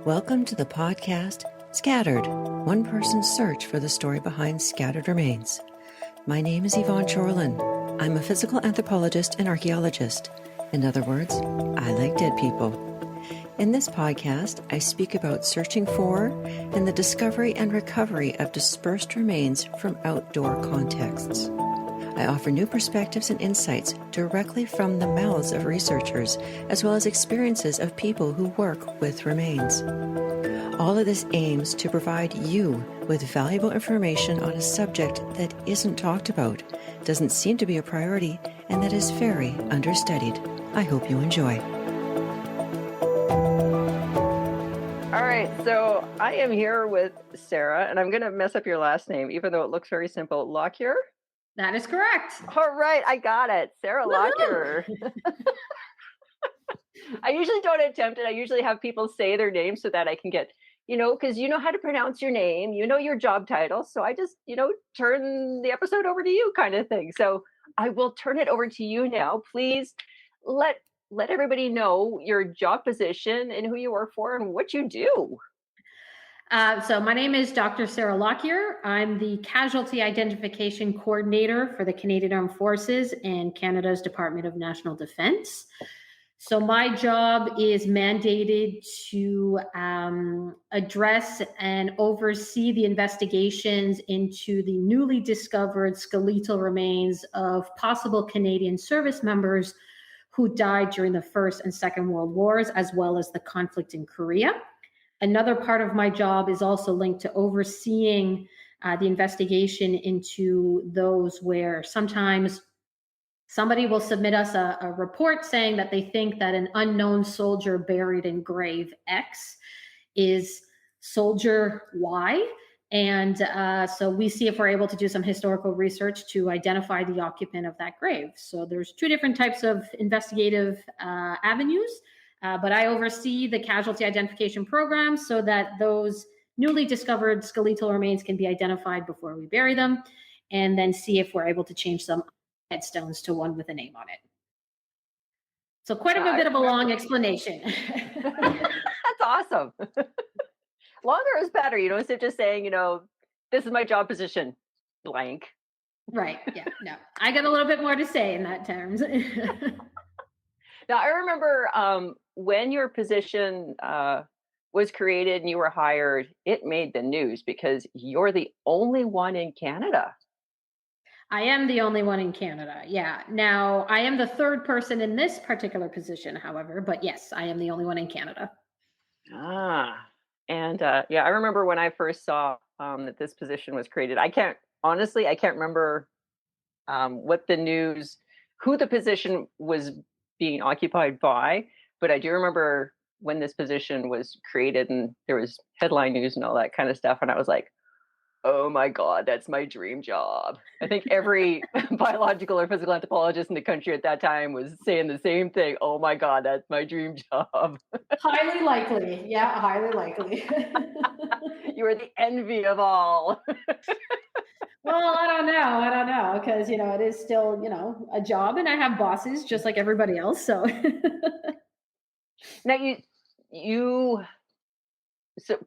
Welcome to the podcast Scattered, one person's search for the story behind scattered remains. My name is Yvonne Chorlin. I'm a physical anthropologist and archaeologist. In other words, I like dead people. In this podcast, I speak about searching for and the discovery and recovery of dispersed remains from outdoor contexts. I offer new perspectives and insights directly from the mouths of researchers, as well as experiences of people who work with remains. All of this aims to provide you with valuable information on a subject that isn't talked about, doesn't seem to be a priority, and that is very understudied. I hope you enjoy. All right, so I am here with Sarah, and I'm going to mess up your last name, even though it looks very simple. Lockyer? That is correct. All right, I got it. Sarah Lockyer. I usually don't attempt it. I usually have people say their name so that I can get, because you know how to pronounce your name, you know your job title. So I just, turn the episode over to you kind of thing. So I will turn it over to you now. Please let everybody know your job position and who you work for and what you do. So my name is Dr. Sarah Lockyer. I'm the Casualty Identification Coordinator for the Canadian Armed Forces and Canada's Department of National Defence. So my job is mandated to address and oversee the investigations into the newly discovered skeletal remains of possible Canadian service members who died during the First and Second World Wars, as well as the conflict in Korea. Another part of my job is also linked to overseeing the investigation into those where sometimes somebody will submit us a report saying that they think that an unknown soldier buried in grave X is soldier Y. And so we see if we're able to do some historical research to identify the occupant of that grave. So there's two different types of investigative avenues. But I oversee the casualty identification program so that those newly discovered skeletal remains can be identified before we bury them, and then see if we're able to change some headstones to one with a name on it. So quite a bit of a long explanation. That's awesome. Longer is better, instead of just saying, this is my job position, blank. Right, yeah, no. I got a little bit more to say in that terms. Now, I remember when your position was created and you were hired, it made the news because you're the only one in Canada. I am the only one in Canada, yeah. Now, I am the third person in this particular position, however, but yes, I am the only one in Canada. And I remember when I first saw that this position was created. I can't remember what the news, who the position was being occupied by, but I do remember when this position was created and there was headline news and all that kind of stuff, and I was like, oh my God, that's my dream job. I think every biological or physical anthropologist in the country at that time was saying the same thing. Oh my God, that's my dream job. Highly likely. Yeah, highly likely. You are the envy of all. Well, I don't know, because, it is still, a job, and I have bosses just like everybody else. So now so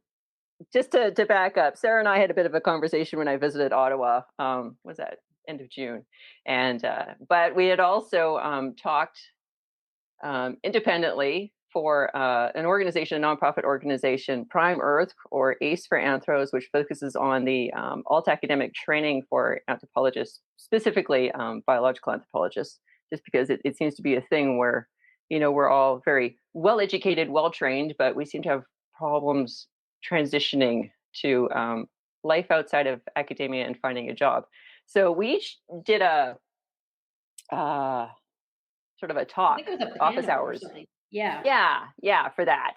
just to back up, Sarah and I had a bit of a conversation when I visited Ottawa. Was that end of June? And but we had also talked independently for an organization, a nonprofit organization, Prime Earth, or ACE for Anthros, which focuses on the alt academic training for anthropologists, specifically biological anthropologists, just because it seems to be a thing where, we're all very well educated, well trained, but we seem to have problems transitioning to life outside of academia and finding a job. So we each did a sort of a talk, office hours. Yeah, for that.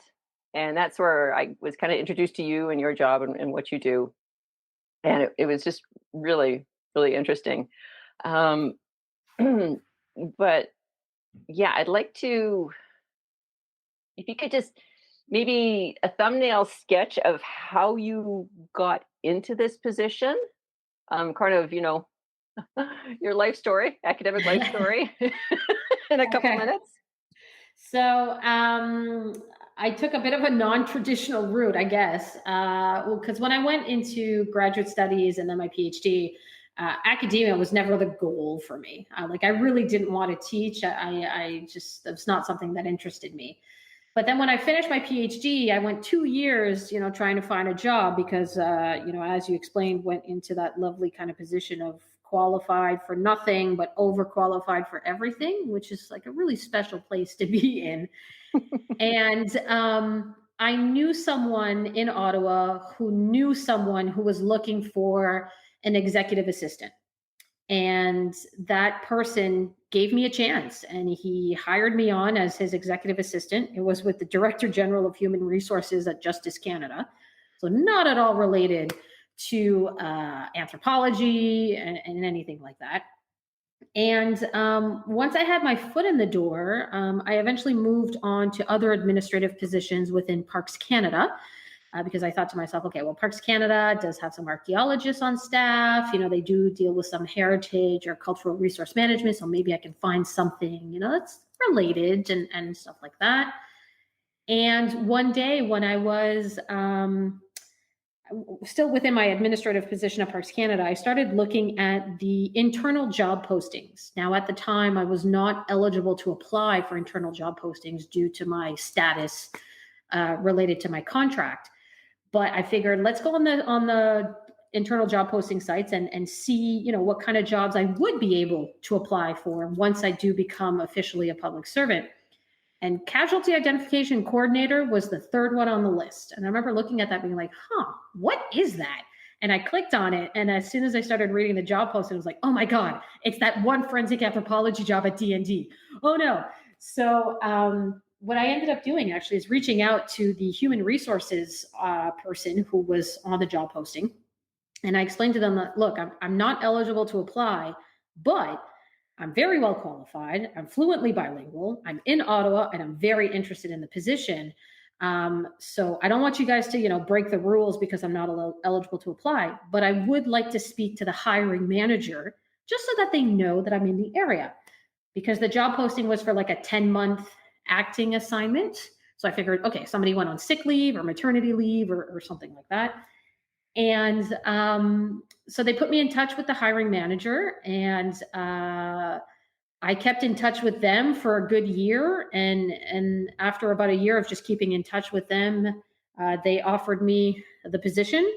And that's where I was kind of introduced to you and your job and what you do. And it was just really, really interesting. But yeah, I'd like to, if you could just maybe a thumbnail sketch of how you got into this position, kind of, your life story, academic life story in a couple minutes. So I took a bit of a non-traditional route, I guess, because when I went into graduate studies and then my PhD, academia was never the goal for me. Like I really didn't want to teach. I just it's not something that interested me. But then when I finished my PhD, I went 2 years, trying to find a job because, as you explained, went into that lovely kind of position of qualified for nothing, but overqualified for everything, which is like a really special place to be in. And I knew someone in Ottawa who knew someone who was looking for an executive assistant. And that person gave me a chance and he hired me on as his executive assistant. It was with the Director General of Human Resources at Justice Canada. So, not at all related to anthropology and anything like that. And once I had my foot in the door, I eventually moved on to other administrative positions within Parks Canada because I thought to myself, okay, well, Parks Canada does have some archaeologists on staff. They do deal with some heritage or cultural resource management. So maybe I can find something, that's related and stuff like that. And one day when I was still within my administrative position at Parks Canada, I started looking at the internal job postings. Now, at the time, I was not eligible to apply for internal job postings due to my status related to my contract. But I figured let's go on the internal job posting sites and see, what kind of jobs I would be able to apply for once I do become officially a public servant. And Casualty Identification Coordinator was the third one on the list. And I remember looking at that being like, what is that? And I clicked on it. And as soon as I started reading the job post, it was like, oh my God, it's that one forensic anthropology job at D&D. Oh no. So what I ended up doing actually is reaching out to the human resources person who was on the job posting. And I explained to them that, look, I'm not eligible to apply, but I'm very well qualified. I'm fluently bilingual. I'm in Ottawa and I'm very interested in the position. So I don't want you guys to, break the rules because I'm not eligible to apply, but I would like to speak to the hiring manager just so that they know that I'm in the area, because the job posting was for like a 10-month acting assignment. So I figured, okay, somebody went on sick leave or maternity leave or something like that. And so they put me in touch with the hiring manager, and I kept in touch with them for a good year. And after about a year of just keeping in touch with them, they offered me the position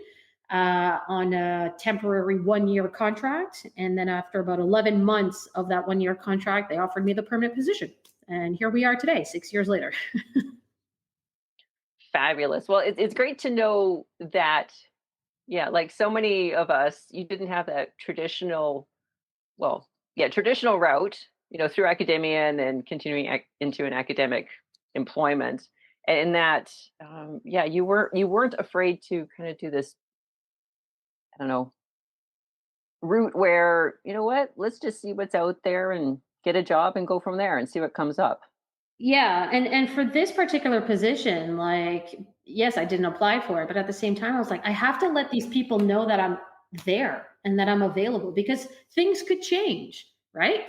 on a temporary 1-year contract. And then after about 11 months of that 1-year contract, they offered me the permanent position. And here we are today, 6 years later. Fabulous. Well, it's great to know that. Yeah, like so many of us, you didn't have that traditional route, through academia and then continuing into an academic employment. And that, you weren't afraid to kind of do this, I don't know, route where, let's just see what's out there and get a job and go from there and see what comes up. Yeah, and for this particular position, like, yes, I didn't apply for it, but at the same time, I was like, I have to let these people know that I'm there and that I'm available because things could change, right?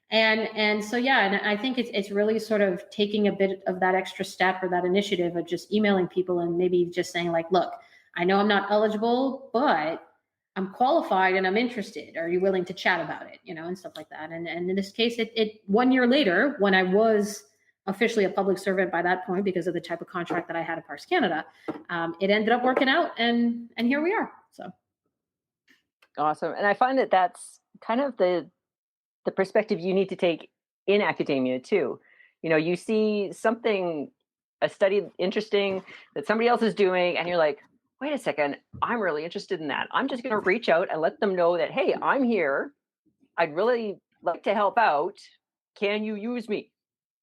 And so yeah, and I think it's really sort of taking a bit of that extra step or that initiative of just emailing people and maybe just saying like, look, I know I'm not eligible, but I'm qualified and I'm interested. Are you willing to chat about it? And stuff like that. And in this case, it 1 year later, when I was officially a public servant by that point because of the type of contract that I had at Parks Canada, it ended up working out, and here we are. So awesome. And I find that that's kind of the perspective you need to take in academia too. You see something, a study interesting that somebody else is doing, and you're like, wait a second, I'm really interested in that. I'm just going to reach out and let them know that, hey, I'm here. I'd really like to help out. Can you use me?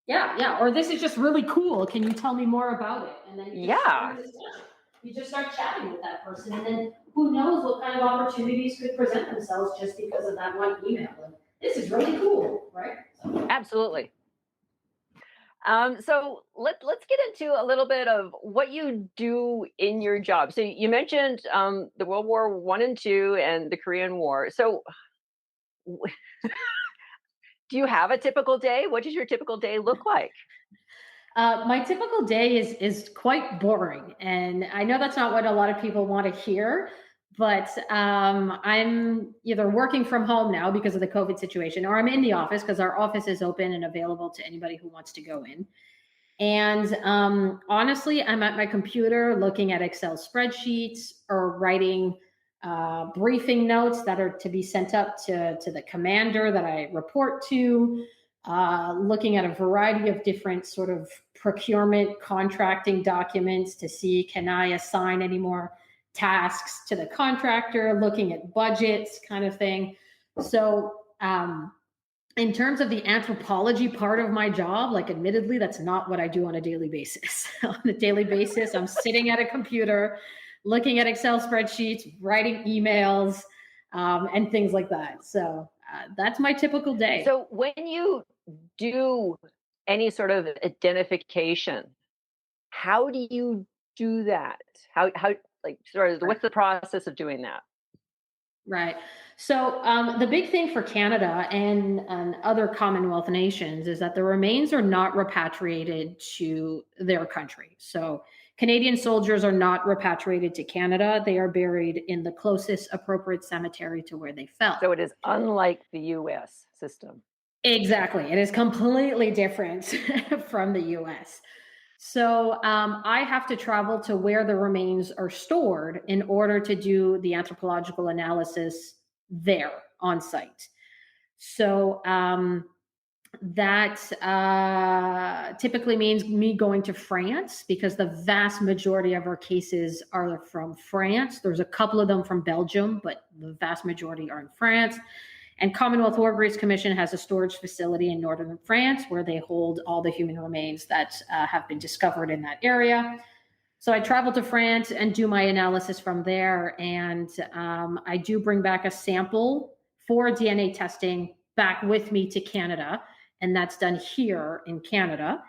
Yeah. Or this is just really cool. Can you tell me more about it? And then you just start chatting with that person, and then who knows what kind of opportunities could present themselves just because of that one email. And this is really cool, right? So. Absolutely. So let's get into a little bit of what you do in your job. So you mentioned the World War I and II and the Korean War. So do you have a typical day? What does your typical day look like? My typical day is quite boring, and I know that's not what a lot of people want to hear. But I'm either working from home now because of the COVID situation, or I'm in the office because our office is open and available to anybody who wants to go in. And honestly, I'm at my computer looking at Excel spreadsheets or writing briefing notes that are to be sent up to the commander that I report to, looking at a variety of different sort of procurement contracting documents to see, can I assign any more tasks to the contractor, looking at budgets kind of thing. So in terms of the anthropology part of my job, like admittedly, that's not what I do on a daily basis. On a daily basis, I'm sitting at a computer, looking at Excel spreadsheets, writing emails, and things like that. So that's my typical day. So when you do any sort of identification, how do you do that? How like sort of what's the process of doing that? Right. So the big thing for Canada and other Commonwealth nations is that the remains are not repatriated to their country. So Canadian soldiers are not repatriated to Canada. They are buried in the closest appropriate cemetery to where they fell. So it is unlike the US system. Exactly. It is completely different from the US. So I have to travel to where the remains are stored in order to do the anthropological analysis there on site. So that typically means me going to France because the vast majority of our cases are from France. There's a couple of them from Belgium, but the vast majority are in France. And Commonwealth War Graves Commission has a storage facility in northern France where they hold all the human remains that have been discovered in that area. So I travel to France and do my analysis from there. And I do bring back a sample for DNA testing back with me to Canada. And that's done here in Canada.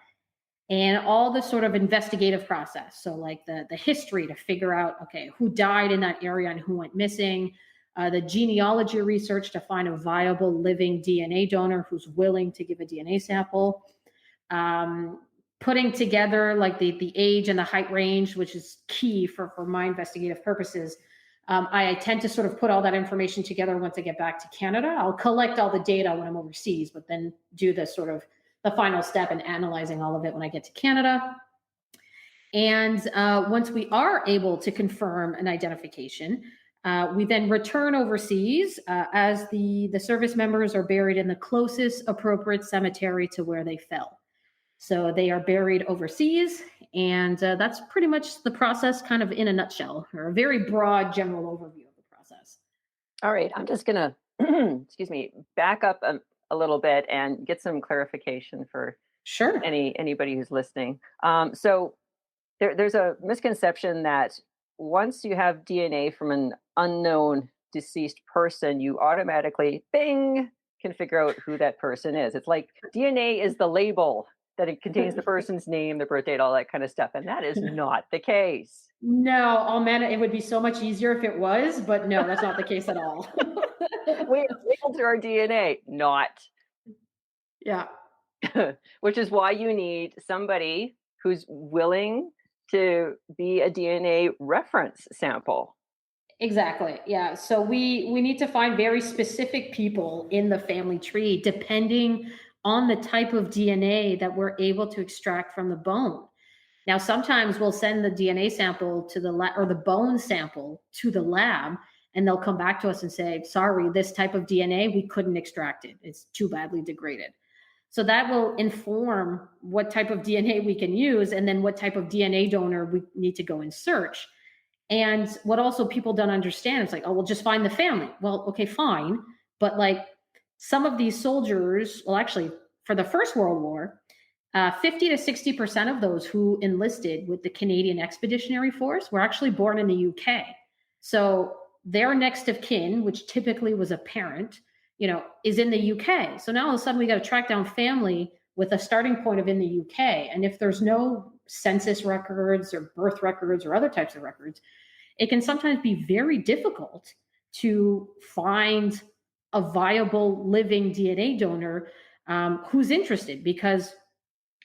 And all the sort of investigative process. So like the history to figure out, okay, who died in that area and who went missing. The genealogy research to find a viable living DNA donor who's willing to give a DNA sample, putting together like the age and the height range, which is key for my investigative purposes. I tend to sort of put all that information together once I get back to Canada. I'll collect all the data when I'm overseas, but then do the sort of the final step in analyzing all of it when I get to Canada. And once we are able to confirm an identification, we then return overseas as the service members are buried in the closest appropriate cemetery to where they fell. So they are buried overseas, and that's pretty much the process kind of in a nutshell, or a very broad general overview of the process. All right, I'm just going to, excuse me, back up a little bit and get some clarification for Sure. anybody who's listening. So there's a misconception that once you have DNA from an unknown deceased person, you automatically, bing, can figure out who that person is. It's like DNA is the label that it contains the person's name, their birth date, all that kind of stuff. And that is not the case. No, oh man, it would be so much easier if it was, but no, that's not the case at all. We are labeled through our DNA, not. Yeah. Which is why you need somebody who's willing to be a DNA reference sample. Exactly. Yeah. So we need to find very specific people in the family tree, depending on the type of DNA that we're able to extract from the bone. Now, sometimes we'll send the DNA sample to the lab or the bone sample to the lab, and they'll come back to us and say, sorry, this type of DNA, we couldn't extract it. It's too badly degraded. So that will inform what type of DNA we can use and then what type of DNA donor we need to go and search. And what also people don't understand is like, oh, we'll just find the family. Well, okay, fine. But like some of these soldiers, well, actually for the First World War, 50 to 60% of those who enlisted with the Canadian Expeditionary Force were actually born in the UK. So their next of kin, which typically was a parent, is in the UK. So now all of a sudden we got to track down family with a starting point of in the UK. And if there's no census records or birth records or other types of records, it can sometimes be very difficult to find a viable living DNA donor who's interested, because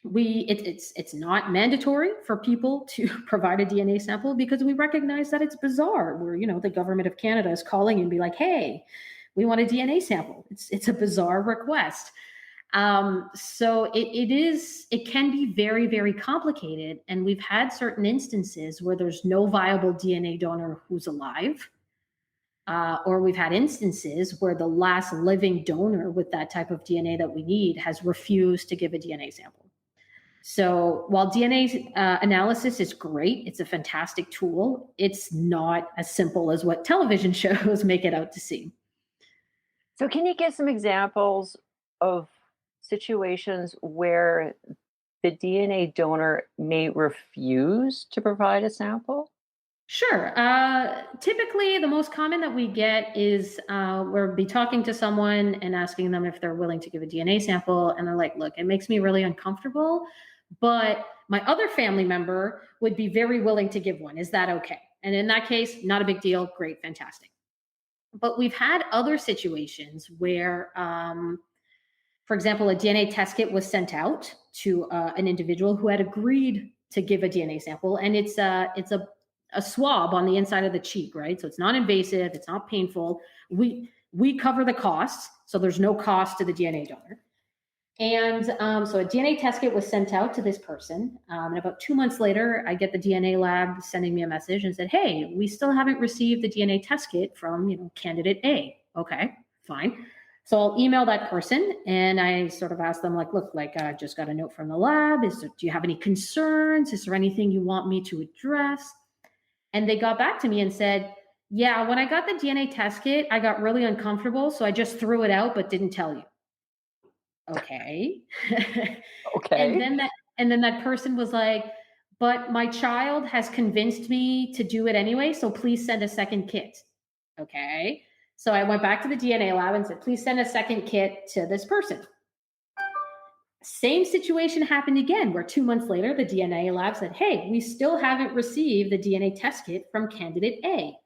It's not mandatory for people to provide a DNA sample because we recognize that it's bizarre. Where the government of Canada is calling and be like, "Hey, we want a DNA sample." It's a bizarre request. So it can be very, very complicated, and we've had certain instances where there's no viable DNA donor who's alive. Or we've had instances where the last living donor with that type of DNA that we need has refused to give a DNA sample. So while DNA analysis is great, it's a fantastic tool, it's not as simple as what television shows make it out to seem. So, can you give some examples of situations where the DNA donor may refuse to provide a sample? Sure. Typically, the most common that we get is we'll be talking to someone and asking them if they're willing to give a DNA sample. And they're like, look, it makes me really uncomfortable, but my other family member would be very willing to give one. Is that okay? And in that case, not a big deal. Great, fantastic. But we've had other situations where, for example, a DNA test kit was sent out to an individual who had agreed to give a DNA sample. And it's a swab on the inside of the cheek, right? So it's not invasive, it's not painful. We cover the costs, so there's no cost to the DNA donor. And so a DNA test kit was sent out to this person. And about 2 months later, I get the DNA lab sending me a message and said, "Hey, we still haven't received the DNA test kit from candidate A." Okay, fine. So I'll email that person and I sort of ask them, like, look, like I just got a note from the lab. Do you have any concerns? Is there anything you want me to address? And they got back to me and said, "Yeah, when I got the DNA test kit, I got really uncomfortable. So I just threw it out, but didn't tell you." Okay. Okay. And then that person was like, "But my child has convinced me to do it anyway. So please send a second kit." Okay. So I went back to the DNA lab and said, "Please send a second kit to this person." Same situation happened again, where 2 months later, the DNA lab said, "Hey, we still haven't received the DNA test kit from candidate A."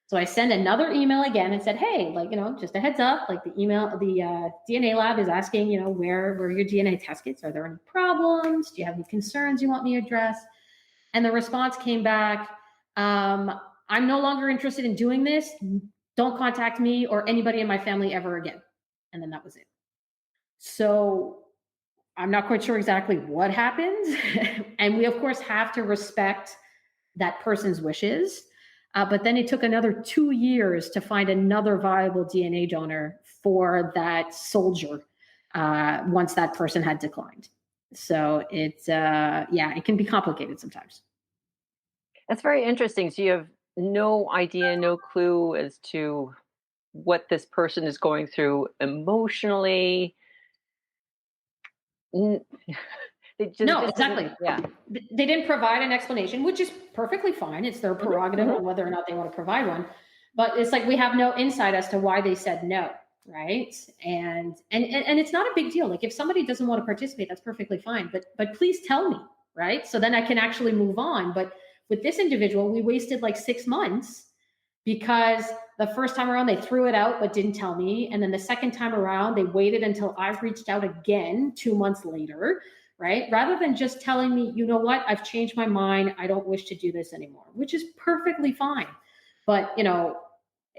So I sent another email again and said, "Hey, just a heads up, like the DNA lab is asking, where your DNA test kits? Are there any problems? Do you have any concerns you want me to address?" And the response came back, "I'm no longer interested in doing this. Don't contact me or anybody in my family ever again." And then that was it. So I'm not quite sure exactly what happens. And we, of course, have to respect that person's wishes. But then it took another 2 years to find another viable DNA donor for that soldier once that person had declined. So it can be complicated sometimes. That's very interesting. So, you have no idea, no clue as to what this person is going through emotionally. No, exactly. Yeah. They didn't provide an explanation, which is perfectly fine. It's their prerogative on whether or not they want to provide one. But it's like we have no insight as to why they said no, right? And it's not a big deal. Like if somebody doesn't want to participate, that's perfectly fine. But please tell me, right? So then I can actually move on. But with this individual, we wasted like 6 months because the first time around they threw it out but didn't tell me. And then the second time around, they waited until I reached out again 2 months later, right? Rather than just telling me, "You know what, I've changed my mind. I don't wish to do this anymore," which is perfectly fine. But,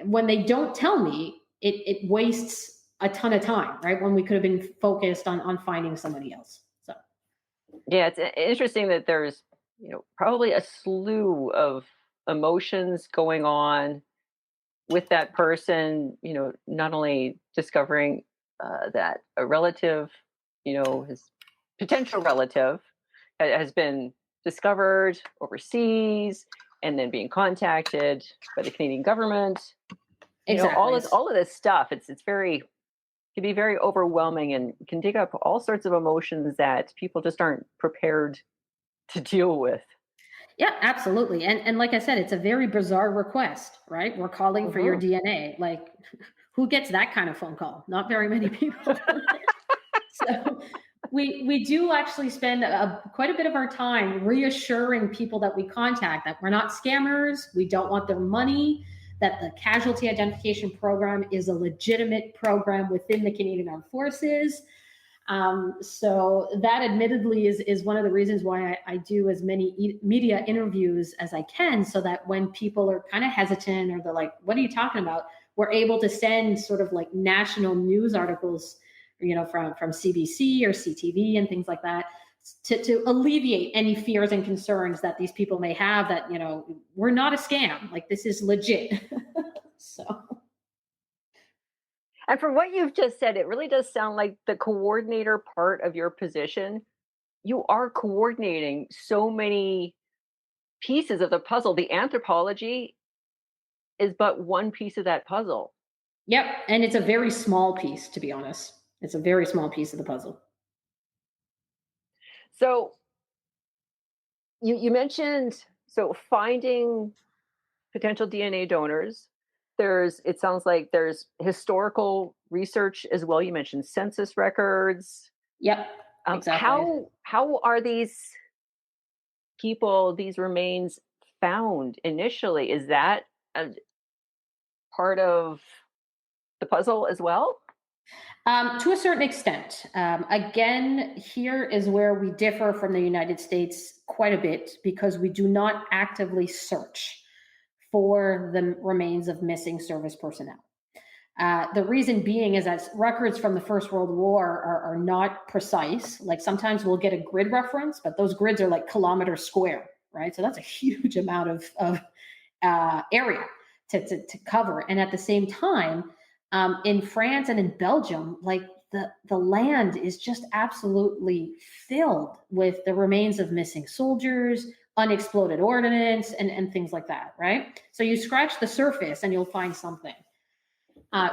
when they don't tell me, it wastes a ton of time, right? When we could have been focused on finding somebody else. So, Yeah, it's interesting that there's, probably a slew of emotions going on with that person, not only discovering that a relative, his potential relative has been discovered overseas and then being contacted by the Canadian government. exactly. All of this stuff, it's very, can be very overwhelming and can dig up all sorts of emotions that people just aren't prepared to deal with. Yeah, absolutely. And like I said, it's a very bizarre request, right? We're calling for your DNA. Like, who gets that kind of phone call? Not very many people. So we do actually spend quite a bit of our time reassuring people that we contact that we're not scammers. We don't want their money, that the Casualty Identification Program is a legitimate program within the Canadian Armed Forces. So that admittedly is one of the reasons why I do as many media interviews as I can, so that when people are kind of hesitant or they're like, what are you talking about? We're able to send sort of like national news articles, from CBC or CTV and things like that, to alleviate any fears and concerns that these people may have that, we're not a scam, like this is legit. So. And from what you've just said, it really does sound like the coordinator part of your position, you are coordinating so many pieces of the puzzle. The anthropology is but one piece of that puzzle. Yep. And it's a very small piece, to be honest. It's a very small piece of the puzzle. So you mentioned, so finding potential DNA donors. It sounds like there's historical research as well. You mentioned census records. Yep, exactly. How are these people, these remains found initially? Is that a part of the puzzle as well? To a certain extent. Again, here is where we differ from the United States quite a bit, because we do not actively search for the remains of missing service personnel. The reason being is that records from the First World War are not precise. Like sometimes we'll get a grid reference, but those grids are like kilometers square, right? So that's a huge amount of area to cover. And at the same time, in France and in Belgium, like the land is just absolutely filled with the remains of missing soldiers, unexploded ordnance, and things like that, right? So you scratch the surface and you'll find something.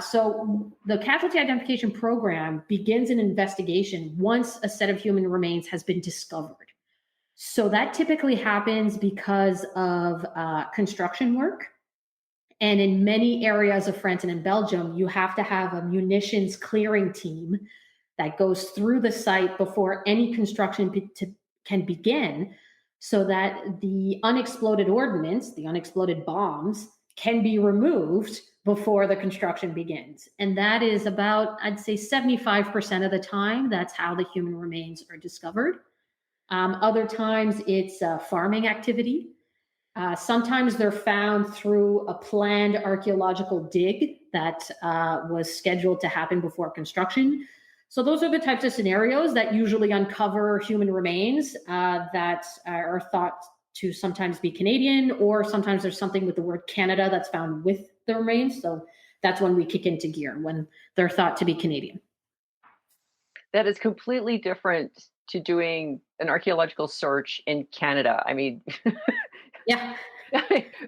So the Casualty Identification Program begins an investigation once a set of human remains has been discovered. So that typically happens because of construction work. And in many areas of France and in Belgium, you have to have a munitions clearing team that goes through the site before any construction can begin, so that the unexploded ordnance, the unexploded bombs, can be removed before the construction begins. And that is about, I'd say 75% of the time, that's how the human remains are discovered. Other times it's farming activity. Sometimes they're found through a planned archaeological dig that was scheduled to happen before construction. So those are the types of scenarios that usually uncover human remains that are thought to sometimes be Canadian, or sometimes there's something with the word Canada that's found with the remains. So that's when we kick into gear, when they're thought to be Canadian. That is completely different to doing an archaeological search in Canada. I mean, yeah.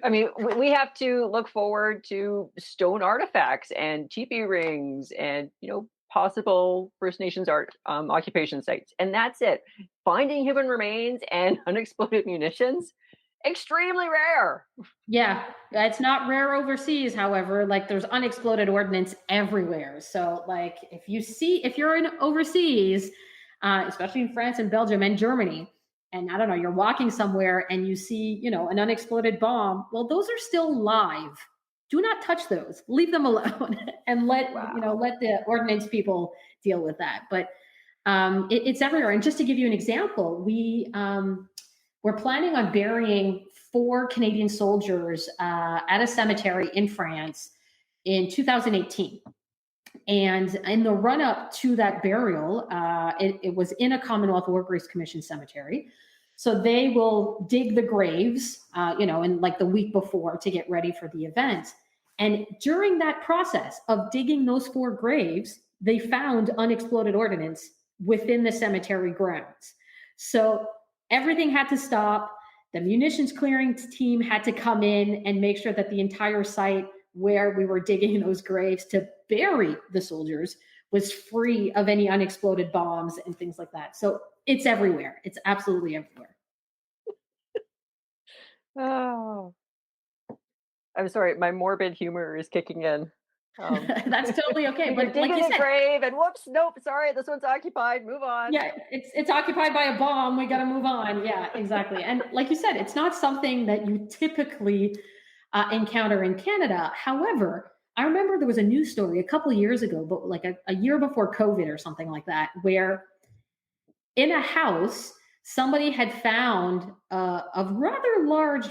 I mean, we have to look forward to stone artifacts and teepee rings and, possible First Nations art occupation sites. And that's it. Finding human remains and unexploded munitions, extremely rare. Yeah, it's not rare overseas. However, like there's unexploded ordnance everywhere. So like if you're in overseas, especially in France and Belgium and Germany, and I don't know, you're walking somewhere and you see, an unexploded bomb, well, those are still live. Do not touch those. Leave them alone and let the ordnance people deal with that. But it's everywhere. And just to give you an example, we're planning on burying 4 Canadian soldiers at a cemetery in France in 2018. And in the run up to that burial, it was in a Commonwealth Workers Commission cemetery. So they will dig the graves, in like the week before to get ready for the event. And during that process of digging those 4 graves, they found unexploded ordnance within the cemetery grounds. So everything had to stop. The munitions clearing team had to come in and make sure that the entire site where we were digging those graves to bury the soldiers was free of any unexploded bombs and things like that. So it's everywhere. It's absolutely everywhere. Oh, I'm sorry. My morbid humor is kicking in. That's totally okay. But digging like a grave and whoops, nope, sorry, this one's occupied. Move on. Yeah, it's occupied by a bomb. We got to move on. Yeah, exactly. And like you said, it's not something that you typically encounter in Canada. However, I remember there was a news story a couple of years ago, but like a year before COVID or something like that, where in a house, somebody had found a rather large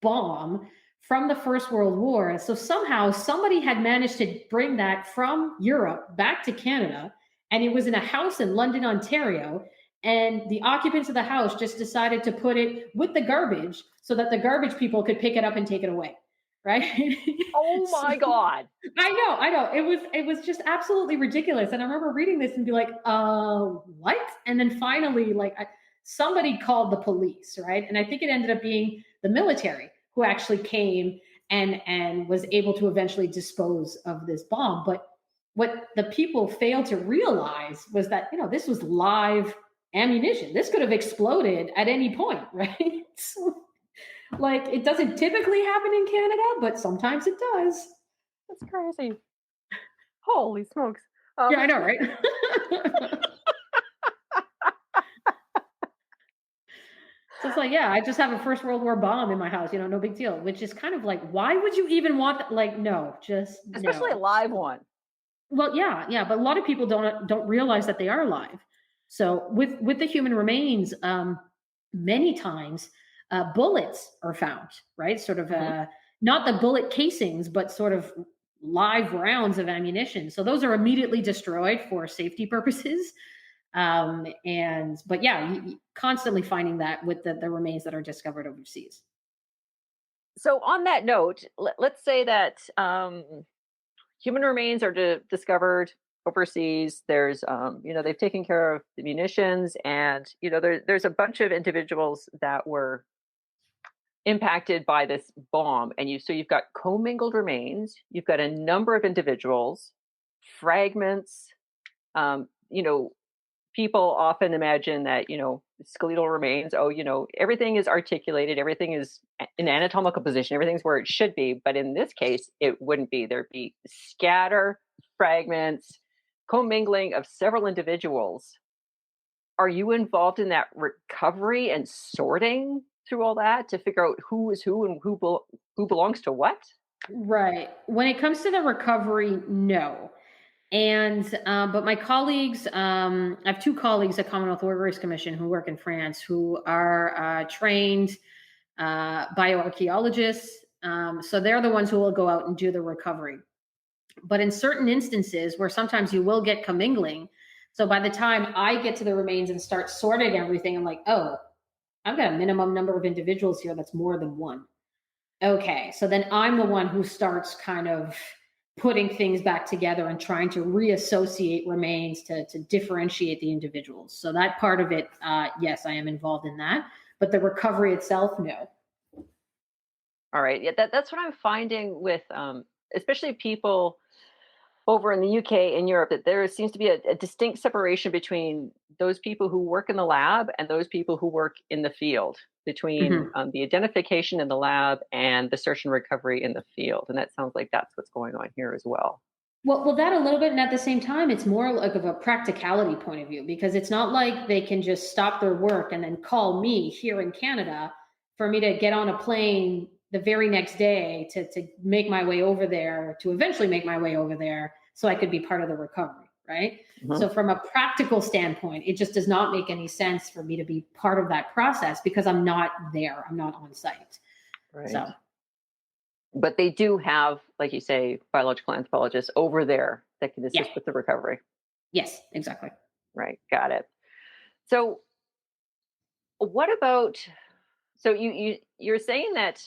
bomb from the First World War. So somehow somebody had managed to bring that from Europe back to Canada, and it was in a house in London, Ontario. And the occupants of the house just decided to put it with the garbage so that the garbage people could pick it up and take it away. Right? Oh So, my God. I know. It was just absolutely ridiculous. And I remember reading this and be like, what? And then finally, somebody called the police, right? And I think it ended up being the military who actually came and was able to eventually dispose of this bomb. But what the people failed to realize was that, this was live ammunition. This could have exploded at any point, right? So, it doesn't typically happen in Canada, but sometimes it does. That's crazy. Holy smokes. Yeah, I know, right? So it's like, yeah, I just have a First World War bomb in my house, no big deal, which is kind of like, why would you even want that? No, just Especially no. a live one. Well, yeah, but a lot of people don't realize that they are alive. So with the human remains, many times bullets are found, right? Sort of not the bullet casings, but sort of live rounds of ammunition. So those are immediately destroyed for safety purposes. But yeah, constantly finding that with the remains that are discovered overseas. So on that note, let's say that human remains are discovered overseas. There's, they've taken care of the munitions, and there's a bunch of individuals that were impacted by this bomb, and you've got commingled remains. You've got a number of individuals, fragments. People often imagine that, skeletal remains, everything is articulated, everything is in anatomical position, everything's where it should be. But in this case, it wouldn't be. There'd be scatter, fragments, commingling of several individuals. Are you involved in that recovery and sorting through all that to figure out who is who and who belongs to what? Right. When it comes to the recovery, no. But my colleagues, I have two colleagues at Commonwealth Workers Commission who work in France who are trained bioarchaeologists. So they're the ones who will go out and do the recovery. But in certain instances where sometimes you will get commingling, so by the time I get to the remains and start sorting everything, I'm like, oh, I've got a minimum number of individuals here that's more than one. Okay, so then I'm the one who starts kind of putting things back together and trying to reassociate remains to differentiate the individuals. So that part of it, yes, I am involved in that. But the recovery itself, no. All right. Yeah, that's what I'm finding with especially people over in the UK and Europe, that there seems to be a distinct separation between those people who work in the lab and those people who work in the field, between the identification in the lab and the search and recovery in the field. And that sounds like that's what's going on here as well. Well, that a little bit, and at the same time, it's more like of a practicality point of view, because it's not like they can just stop their work and then call me here in Canada for me to get on a plane the very next day to make my way over there, to eventually make my way over there so I could be part of the recovery, right? So from a practical standpoint, it just does not make any sense for me to be part of that process because I'm not there. I'm not on site. Right. So. But they do have, like you say, biological anthropologists over there that can assist with the recovery. Yes, exactly. Right. Got it. So what about, so you're saying that,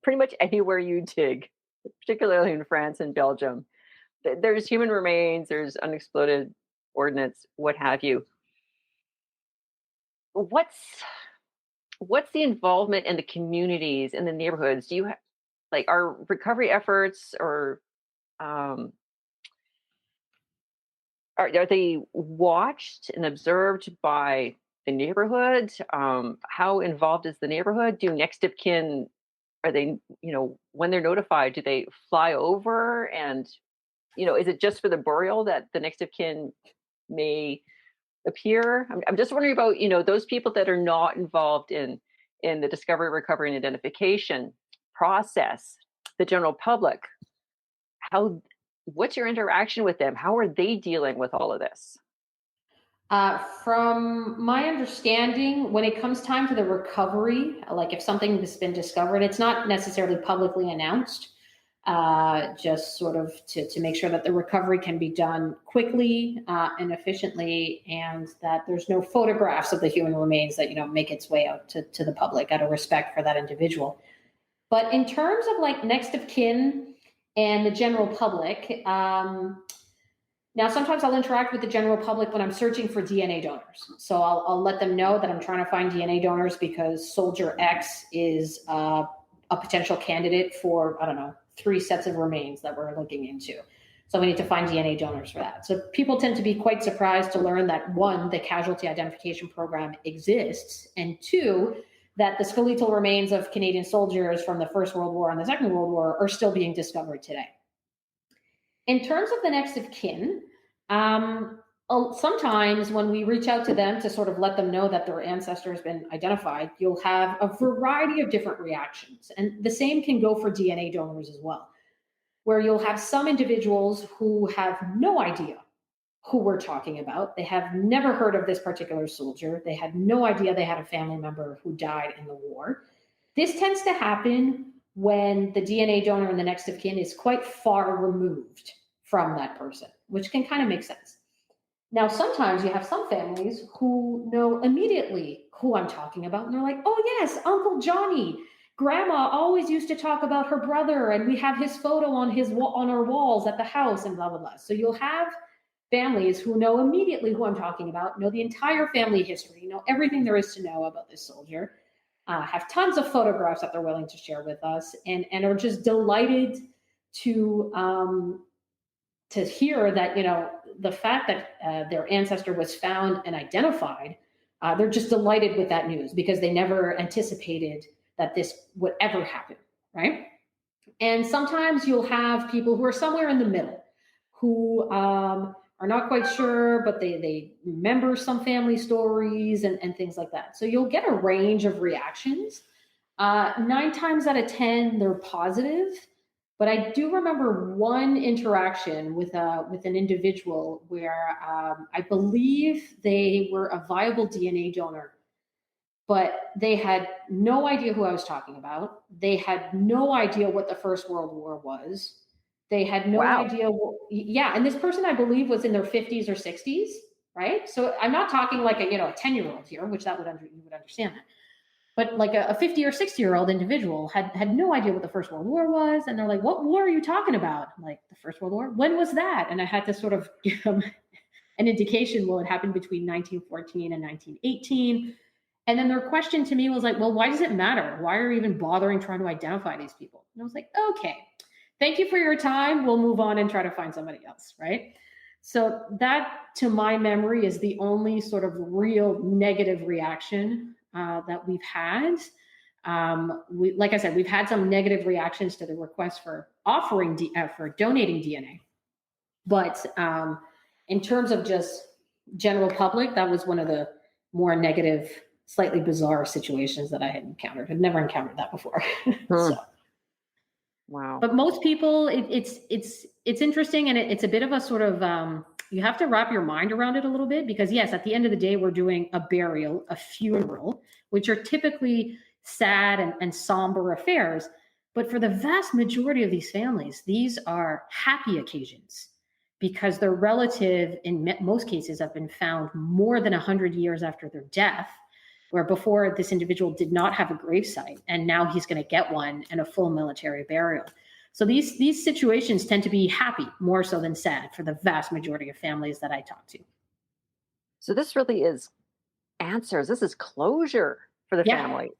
pretty much anywhere you dig, particularly in France and Belgium, there's human remains, there's unexploded ordnance, what have you. What's the involvement in the communities, in the neighborhoods? Do you are recovery efforts, or are they watched and observed by the neighborhood? How involved is the neighborhood? Do next of kin, are they, when they're notified, do they fly over? And, is it just for the burial that the next of kin may appear? I'm just wondering about, those people that are not involved in the discovery, recovery, and identification process, the general public. what's your interaction with them? How are they dealing with all of this? From my understanding, when it comes time for the recovery, like if something has been discovered, it's not necessarily publicly announced, just sort of to make sure that the recovery can be done quickly and efficiently, and that there's no photographs of the human remains that, make its way out to the public out of respect for that individual. But in terms of like next of kin and the general public, now, sometimes I'll interact with the general public when I'm searching for DNA donors. So I'll let them know that I'm trying to find DNA donors because Soldier X is a potential candidate for, 3 sets of remains that we're looking into. So we need to find DNA donors for that. So people tend to be quite surprised to learn that, 1, the Casualty Identification Program exists, and 2, that the skeletal remains of Canadian soldiers from the First World War and the Second World War are still being discovered today. In terms of the next of kin, sometimes when we reach out to them to sort of let them know that their ancestor has been identified, you'll have a variety of different reactions. And the same can go for DNA donors as well, where you'll have some individuals who have no idea who we're talking about. They have never heard of this particular soldier. They had no idea they had a family member who died in the war. This tends to happen when the DNA donor and the next of kin is quite far removed from that person, which can kind of make sense. Now, sometimes you have some families who know immediately who I'm talking about, and they're like, oh yes, Uncle Johnny. Grandma always used to talk about her brother, and we have his photo on our walls at the house, and blah, blah, blah. So you'll have families who know immediately who I'm talking about, know the entire family history, know everything there is to know about this soldier, have tons of photographs that they're willing to share with us, and are just delighted to hear that, the fact that their ancestor was found and identified, they're just delighted with that news because they never anticipated that this would ever happen, right? And sometimes you'll have people who are somewhere in the middle who are not quite sure, but they remember some family stories and things like that. So you'll get a range of reactions. 9 times out of 10, they're positive. But I do remember one interaction with an individual where I believe they were a viable DNA donor, but they had no idea who I was talking about. They had no idea what the First World War was. They had no idea. And this person, I believe, was in their 50s or 60s, right? So I'm not talking like a 10-year-old here, which you would understand that. But like a 50 or 60-year-old individual had no idea what the First World War was. And they're like, what war are you talking about? I'm like, the First World War? When was that? And I had to sort of give them an indication, well, it happened between 1914 and 1918. And then their question to me was like, well, why does it matter? Why are you even bothering trying to identify these people? And I was like, okay, thank you for your time. We'll move on and try to find somebody else, right? So that, to my memory, is the only sort of real negative reaction that we've had. Like I said, we've had some negative reactions to the request for for donating DNA. But in terms of just general public, that was one of the more negative, slightly bizarre situations that I had encountered. I'd never encountered that before. So. Wow. But most people, it's interesting, and it's a bit of a sort of you have to wrap your mind around it a little bit, because yes, at the end of the day, we're doing a burial, a funeral, which are typically sad and somber affairs. But for the vast majority of these families, these are happy occasions because their relative, in most cases, have been found more than 100 years after their death, where before this individual did not have a gravesite, and now he's going to get one and a full military burial. So these situations tend to be happy more so than sad for the vast majority of families that I talk to. So this really is answers. This is closure for the family.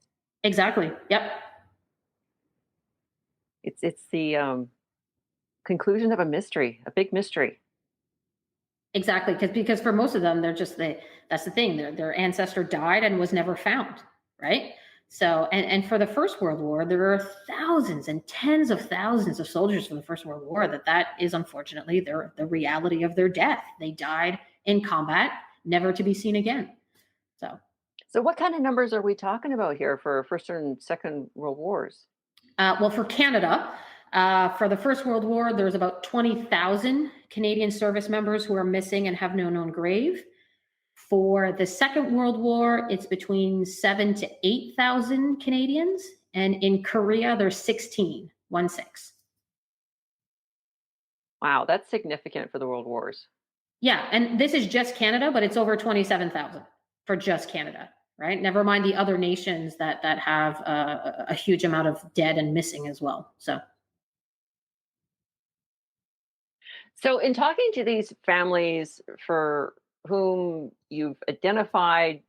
Exactly. Yep. It's the conclusion of a mystery, a big mystery. Exactly, because for most of them, they're just that's the thing. Their ancestor died and was never found, right? So, and for the First World War, there are thousands and tens of thousands of soldiers from the First World War that is unfortunately the reality of their death. They died in combat, never to be seen again. So what kind of numbers are we talking about here for First and Second World Wars? Well, for Canada, For the First World War, there's about 20,000 Canadian service members who are missing and have no known grave. For the Second World War, it's between 7,000 to 8,000 Canadians. And in Korea, there's 16. Wow, that's significant for the World Wars. Yeah, and this is just Canada, but it's over 27,000 for just Canada, right? Never mind the other nations that have a huge amount of dead and missing as well. So, in talking to these families for whom you've identified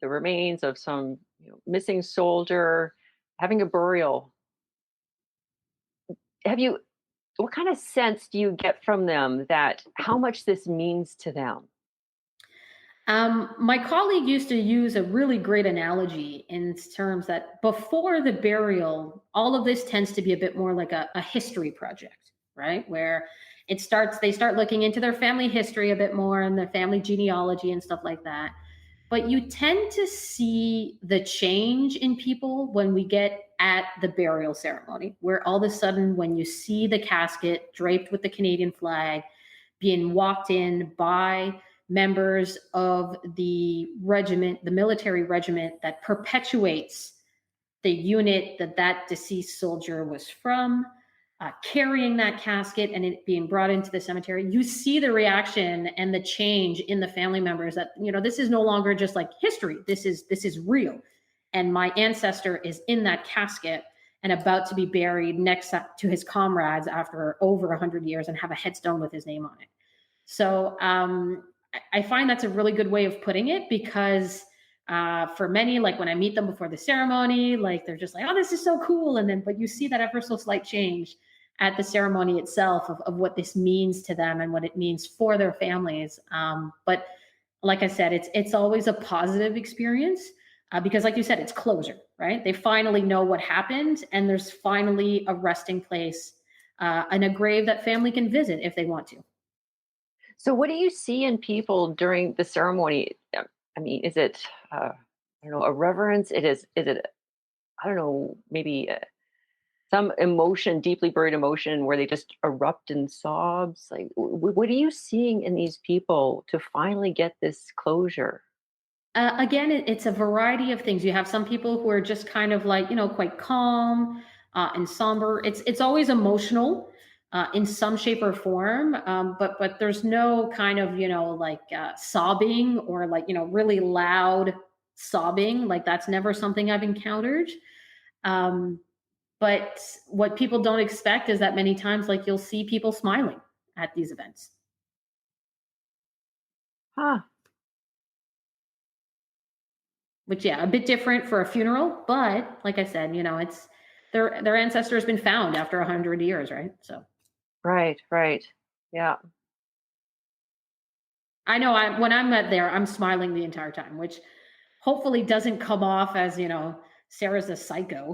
the remains of some missing soldier, having a burial, what kind of sense do you get from them that how much this means to them? My colleague used to use a really great analogy in terms that before the burial, all of this tends to be a bit more like a history project, right? Where they start looking into their family history a bit more and their family genealogy and stuff like that. But you tend to see the change in people when we get at the burial ceremony, where all of a sudden, when you see the casket draped with the Canadian flag being walked in by members of the regiment, the military regiment that perpetuates the unit that deceased soldier was from, carrying that casket and it being brought into the cemetery, you see the reaction and the change in the family members that, this is no longer just like history. This is real. And my ancestor is in that casket and about to be buried next to his comrades after over 100 years and have a headstone with his name on it. So I find that's a really good way of putting it because for many, like when I meet them before the ceremony, like they're just like, oh, this is so cool. But you see that ever so slight change at the ceremony itself of what this means to them and what it means for their families. But like I said, it's always a positive experience because like you said, it's closure, right? They finally know what happened and there's finally a resting place and a grave that family can visit if they want to. So, what do you see in people during the ceremony? I mean, is it, I don't know, a reverence? Is it, I don't know, maybe some emotion, deeply buried emotion where they just erupt in sobs? Like, what are you seeing in these people to finally get this closure? Again, it's a variety of things. You have some people who are just kind of like, quite calm and somber. It's always emotional in some shape or form, but there's no kind of, like sobbing or like, really loud sobbing. Like that's never something I've encountered. But what people don't expect is that many times, like you'll see people smiling at these events. Huh. Which, yeah, a bit different for a funeral, but like I said, it's their ancestor has been found after 100 years, right? So, right, yeah. I know when I'm there, I'm smiling the entire time, which hopefully doesn't come off as Sarah's a psycho.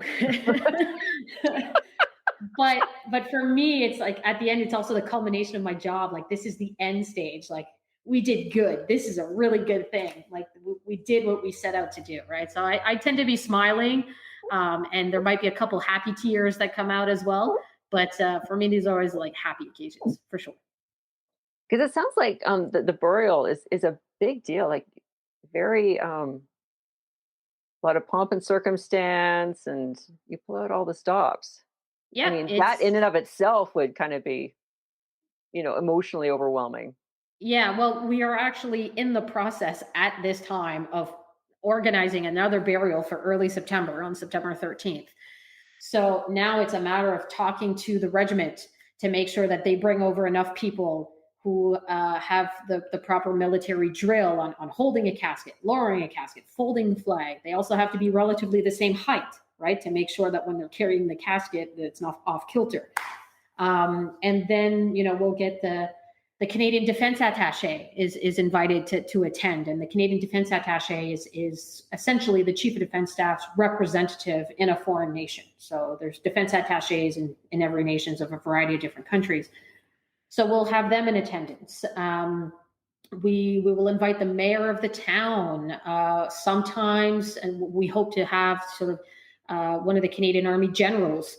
but for me, it's like at the end, it's also the culmination of my job. Like this is the end stage. Like we did good. This is a really good thing. Like we did what we set out to do, right? So I tend to be smiling, and there might be a couple happy tears that come out as well. But for me, these are always like happy occasions for sure. Because it sounds like the burial is a big deal, like very a lot of pomp and circumstance, and you pull out all the stops. Yeah, I mean, that in and of itself would kind of be, emotionally overwhelming. Yeah, well, we are actually in the process at this time of organizing another burial for early September on September 13th. So now it's a matter of talking to the regiment to make sure that they bring over enough people who have the proper military drill on holding a casket, lowering a casket, folding the flag. They also have to be relatively the same height, right? To make sure that when they're carrying the casket, that it's not off kilter. And then, we'll get the Canadian Defense Attaché is invited to attend. And the Canadian Defense Attaché is essentially the Chief of Defense Staff's representative in a foreign nation. So there's defense attachés in every nation of a variety of different countries. So we'll have them in attendance. We will invite the mayor of the town sometimes, and we hope to have sort of one of the Canadian Army generals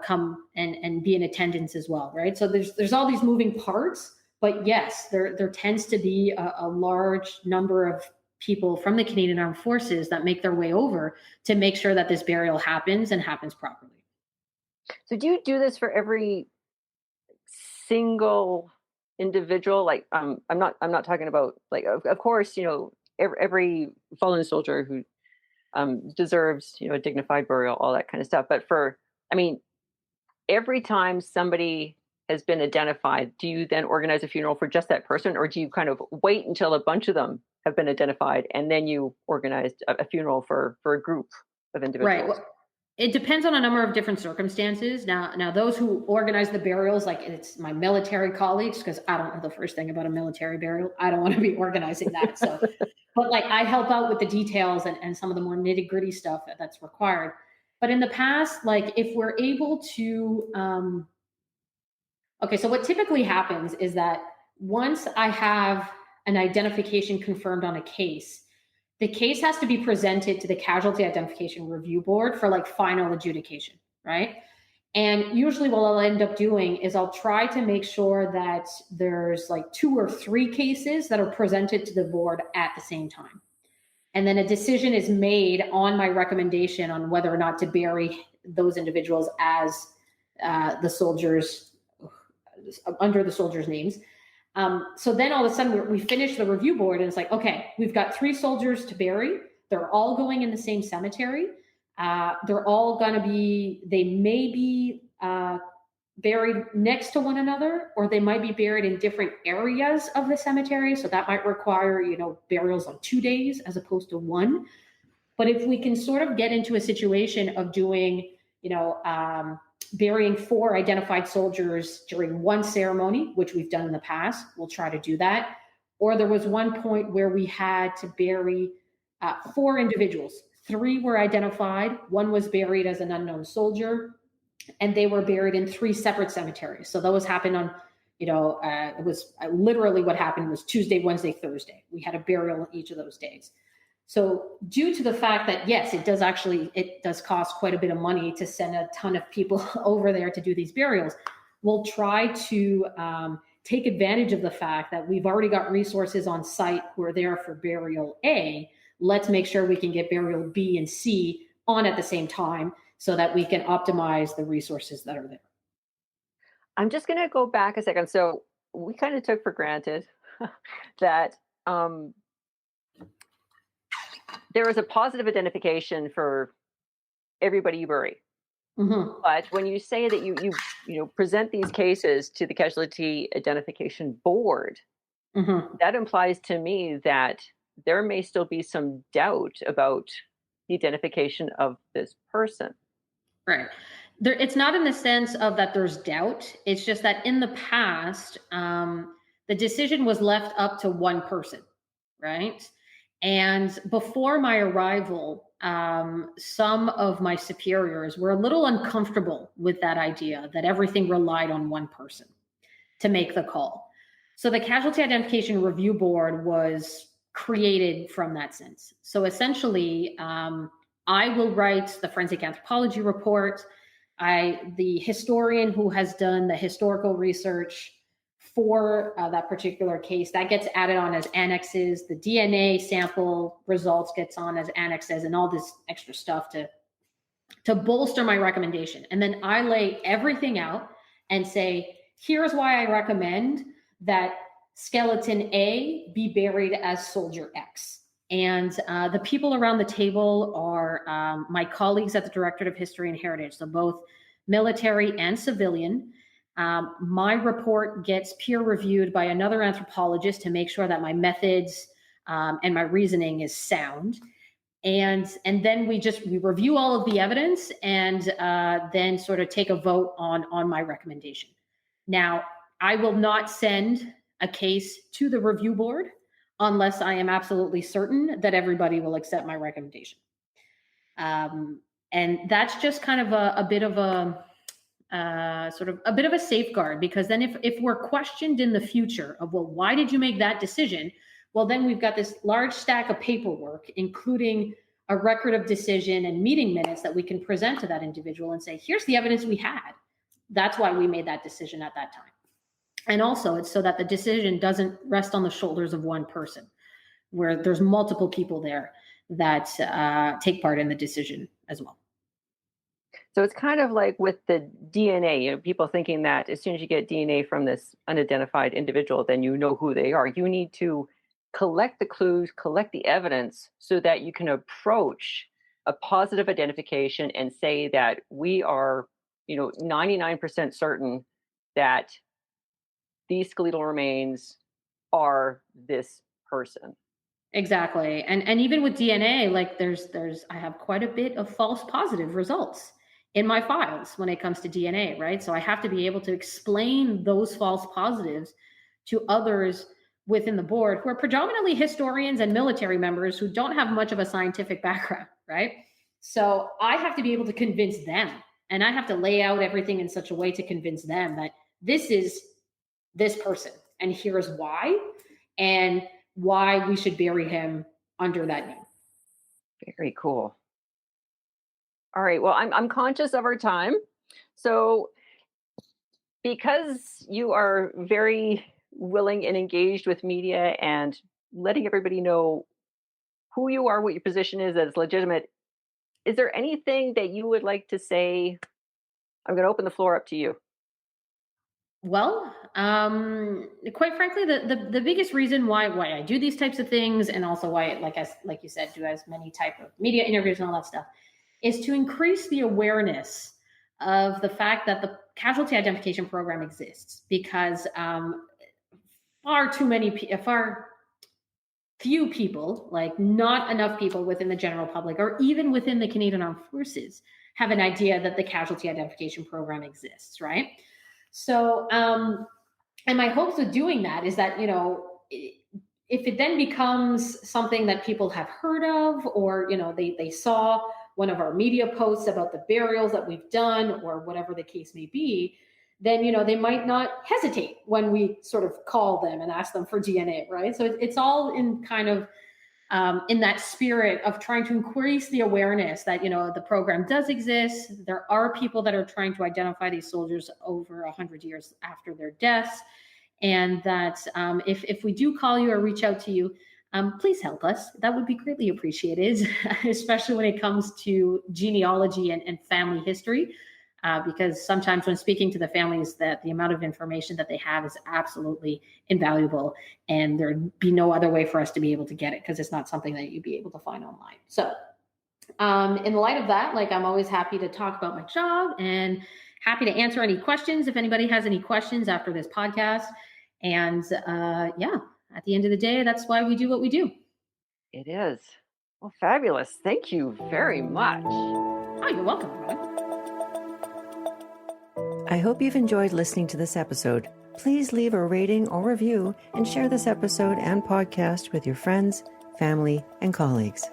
come and be in attendance as well, right? So there's all these moving parts, but yes, there tends to be a large number of people from the Canadian Armed Forces that make their way over to make sure that this burial happens and happens properly. So do you do this for every single individual? Like, I'm not talking about, like, of course, every fallen soldier who deserves, a dignified burial, all that kind of stuff. But every time somebody has been identified, do you then organize a funeral for just that person, or do you kind of wait until a bunch of them have been identified and then you organize a funeral for a group of individuals? Right. Well, it depends on a number of different circumstances. Now, those who organize the burials, like it's my military colleagues, because I don't know the first thing about a military burial. I don't want to be organizing that. So, but like I help out with the details and some of the more nitty gritty stuff that's required. But in the past, like if we're able to, okay, so what typically happens is that once I have an identification confirmed on a case, the case has to be presented to the Casualty Identification Review Board for like final adjudication, right? And usually what I'll end up doing is I'll try to make sure that there's like 2 or 3 cases that are presented to the board at the same time. And then a decision is made on my recommendation on whether or not to bury those individuals as the soldiers, under the soldiers' names. So then all of a sudden we finish the review board and it's like, okay, we've got 3 soldiers to bury. They're all going in the same cemetery. They're all going to be, they may be buried next to one another, or they might be buried in different areas of the cemetery. So that might require, burials on 2 days as opposed to 1. But if we can sort of get into a situation of doing, burying 4 identified soldiers during 1 ceremony, which we've done in the past, we'll try to do that. Or there was one point where we had to bury 4 individuals. 3 were identified, 1 was buried as an unknown soldier, and they were buried in 3 separate cemeteries. So those happened on, it was literally what happened was Tuesday, Wednesday, Thursday. We had a burial on each of those days. So due to the fact that, yes, it does cost quite a bit of money to send a ton of people over there to do these burials, we'll try to take advantage of the fact that we've already got resources on site who are there for burial A. Let's make sure we can get burial B and C on at the same time so that we can optimize the resources that are there. I'm just going to go back a second. So we kind of took for granted that there is a positive identification for everybody you bury. Mm-hmm. But when you say that you present these cases to the Casualty Identification Board, mm-hmm. that implies to me that there may still be some doubt about the identification of this person. Right. It's not in the sense of that there's doubt. It's just that in the past, the decision was left up to one person, right? And before my arrival, some of my superiors were a little uncomfortable with that idea that everything relied on one person to make the call. So the Casualty Identification Review Board was created from that sense. So essentially, I will write the forensic anthropology report. The historian who has done the historical research for that particular case, that gets added on as annexes. The DNA sample results gets on as annexes and all this extra stuff to bolster my recommendation. And then I lay everything out and say, here's why I recommend that skeleton A be buried as soldier X. And the people around the table are my colleagues at the Directorate of History and Heritage, so both military and civilian. My report gets peer reviewed by another anthropologist to make sure that my methods and my reasoning is sound. And then we review all of the evidence and then sort of take a vote on my recommendation. Now, I will not send a case to the review board unless I am absolutely certain that everybody will accept my recommendation. And that's just kind of a bit of a safeguard, because then if we're questioned in the future of, well, why did you make that decision? Well, then we've got this large stack of paperwork, including a record of decision and meeting minutes that we can present to that individual and say, here's the evidence we had. That's why we made that decision at that time. And also it's so that the decision doesn't rest on the shoulders of one person, where there's multiple people there that take part in the decision as well. So it's kind of like with the DNA, people thinking that as soon as you get DNA from this unidentified individual, then you know who they are. You need to collect the clues, collect the evidence so that you can approach a positive identification and say that we are, 99% certain that these skeletal remains are this person. Exactly. And even with DNA, like I have quite a bit of false positive results in my files when it comes to DNA, right? So I have to be able to explain those false positives to others within the board who are predominantly historians and military members who don't have much of a scientific background, right? So I have to be able to convince them, and I have to lay out everything in such a way to convince them that this is this person, and here's why, and why we should bury him under that name. Very cool. All right. Well, I'm conscious of our time. So because you are very willing and engaged with media and letting everybody know who you are, what your position is, that it's legitimate, is there anything that you would like to say? I'm going to open the floor up to you. Well, quite frankly, the biggest reason why I do these types of things, and also why, like you said, do as many type of media interviews and all that stuff, is to increase the awareness of the fact that the casualty identification program exists, because far few people, like not enough people within the general public or even within the Canadian Armed Forces, have an idea that the casualty identification program exists, right? So, and my hopes with doing that is that, if it then becomes something that people have heard of, or, they saw one of our media posts about the burials that we've done, or whatever the case may be, then, they might not hesitate when we sort of call them and ask them for DNA, right? So it's all in kind of in that spirit of trying to increase the awareness that, the program does exist. There are people that are trying to identify these soldiers over 100 years after their deaths. And that if we do call you or reach out to you, please help us. That would be greatly appreciated, especially when it comes to genealogy and family history. Because sometimes when speaking to the families, that the amount of information that they have is absolutely invaluable, and there'd be no other way for us to be able to get it, because it's not something that you'd be able to find online. So in light of that, I'm always happy to talk about my job and happy to answer any questions if anybody has any questions after this podcast. And at the end of the day, that's why we do what we do. It is. Well, fabulous. Thank you very much. Oh, you're welcome, Robin. I hope you've enjoyed listening to this episode. Please leave a rating or review and share this episode and podcast with your friends, family, and colleagues.